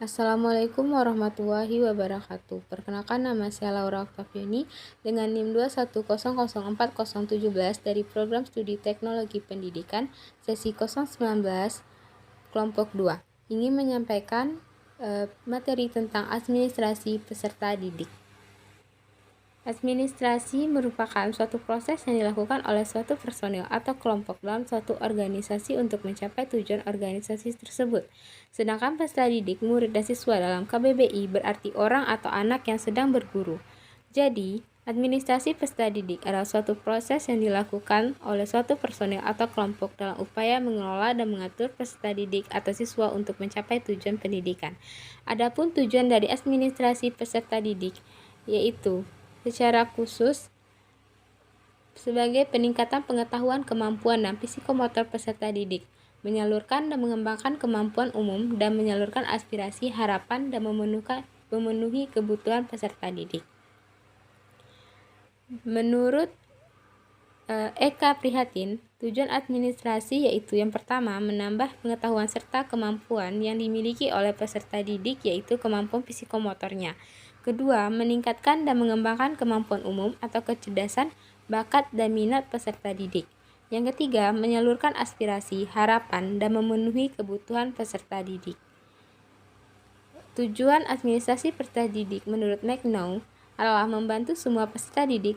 Assalamualaikum warahmatullahi wabarakatuh. Perkenalkan, nama saya Laura Oktaviani dengan NIM 210040017 dari Program Studi Teknologi Pendidikan sesi 019 kelompok 2. Ingin menyampaikan materi tentang administrasi peserta didik. Administrasi merupakan suatu proses yang dilakukan oleh suatu personil atau kelompok dalam suatu organisasi untuk mencapai tujuan organisasi tersebut. Sedangkan peserta didik, murid dan siswa dalam KBBI berarti orang atau anak yang sedang berguru. Jadi, administrasi peserta didik adalah suatu proses yang dilakukan oleh suatu personil atau kelompok dalam upaya mengelola dan mengatur peserta didik atau siswa untuk mencapai tujuan pendidikan. Adapun tujuan dari administrasi peserta didik yaitu secara khusus sebagai peningkatan pengetahuan, kemampuan, dan psikomotor peserta didik, menyalurkan dan mengembangkan kemampuan umum, dan menyalurkan aspirasi, harapan, dan memenuhi kebutuhan peserta didik. Menurut Eka Prihatin, tujuan administrasi yaitu yang pertama, menambah pengetahuan serta kemampuan yang dimiliki oleh peserta didik yaitu kemampuan psikomotornya. Kedua, meningkatkan dan mengembangkan kemampuan umum atau kecerdasan, bakat, dan minat peserta didik. Yang ketiga, menyalurkan aspirasi, harapan, dan memenuhi kebutuhan peserta didik. Tujuan administrasi peserta didik menurut McNew adalah membantu semua peserta didik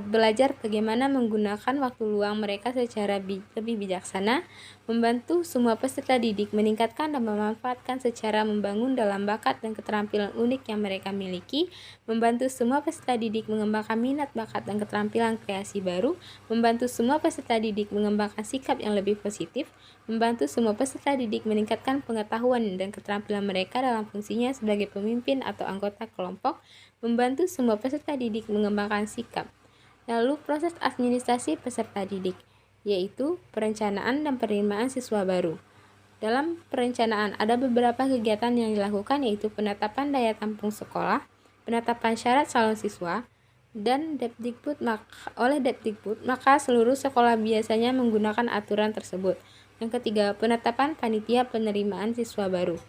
belajar bagaimana menggunakan waktu luang mereka secara lebih bijaksana, membantu semua peserta didik meningkatkan dan memanfaatkan secara membangun dalam bakat dan keterampilan unik yang mereka miliki, membantu semua peserta didik mengembangkan minat, bakat, dan keterampilan kreasi baru, membantu semua peserta didik mengembangkan sikap yang lebih positif, membantu semua peserta didik meningkatkan pengetahuan dan keterampilan mereka dalam fungsinya sebagai pemimpin atau anggota kelompok, membantu semua peserta didik mengembangkan sikap. Lalu proses administrasi peserta didik, yaitu perencanaan dan penerimaan siswa baru. Dalam perencanaan ada beberapa kegiatan yang dilakukan yaitu penetapan daya tampung sekolah, penetapan syarat calon siswa, dan oleh Depdikbud, maka seluruh sekolah biasanya menggunakan aturan tersebut. Yang ketiga, penetapan panitia penerimaan siswa baru.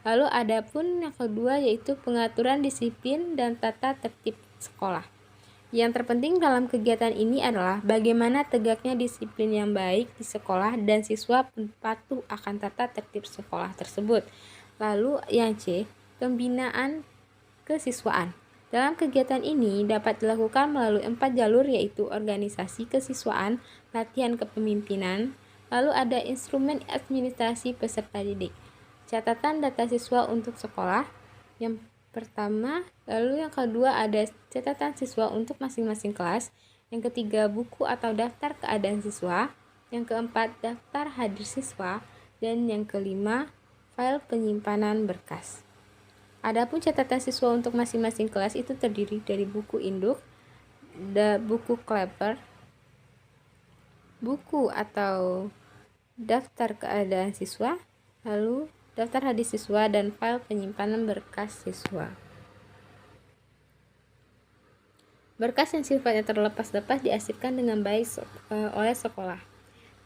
Lalu ada pun yang kedua yaitu pengaturan disiplin dan tata tertib sekolah. Yang terpenting dalam kegiatan ini adalah bagaimana tegaknya disiplin yang baik di sekolah dan siswa patuh akan tata tertib sekolah tersebut. Lalu yang C, pembinaan kesiswaan. Dalam kegiatan ini dapat dilakukan melalui 4 jalur yaitu organisasi kesiswaan, latihan kepemimpinan, lalu ada instrumen administrasi peserta didik. Catatan data siswa untuk sekolah yang pertama, lalu yang kedua ada catatan siswa untuk masing-masing kelas, yang ketiga buku atau daftar keadaan siswa, yang keempat daftar hadir siswa, dan yang kelima file penyimpanan berkas. Adapun catatan siswa untuk masing-masing kelas itu terdiri dari buku induk, buku kleper, buku atau daftar keadaan siswa, lalu daftar hadir siswa, dan file penyimpanan berkas siswa. Berkas yang sifatnya terlepas-lepas diarsipkan dengan baik oleh sekolah.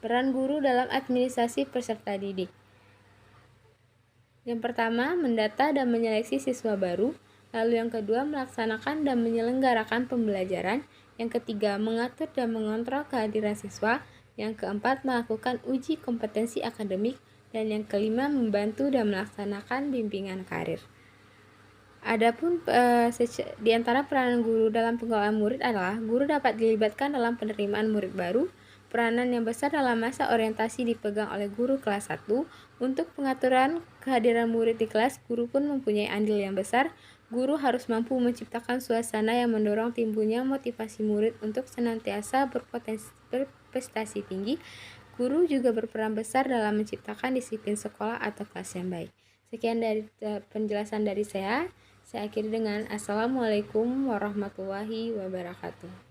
Peran guru dalam administrasi peserta didik. Yang pertama, mendata dan menyeleksi siswa baru. Lalu yang kedua, melaksanakan dan menyelenggarakan pembelajaran. Yang ketiga, mengatur dan mengontrol kehadiran siswa. Yang keempat, melakukan uji kompetensi akademik. Dan yang kelima, membantu dan melaksanakan bimbingan karir. Adapun di antara peranan guru dalam pengelolaan murid adalah guru dapat dilibatkan dalam penerimaan murid baru. Peranan yang besar dalam masa orientasi dipegang oleh guru kelas 1. Untuk pengaturan kehadiran murid di kelas, guru pun mempunyai andil yang besar. Guru harus mampu menciptakan suasana yang mendorong timbulnya motivasi murid untuk senantiasa berprestasi tinggi. Guru juga berperan besar dalam menciptakan disiplin sekolah atau kelas yang baik. Sekian dari penjelasan dari saya. Saya akhiri dengan Assalamualaikum warahmatullahi wabarakatuh.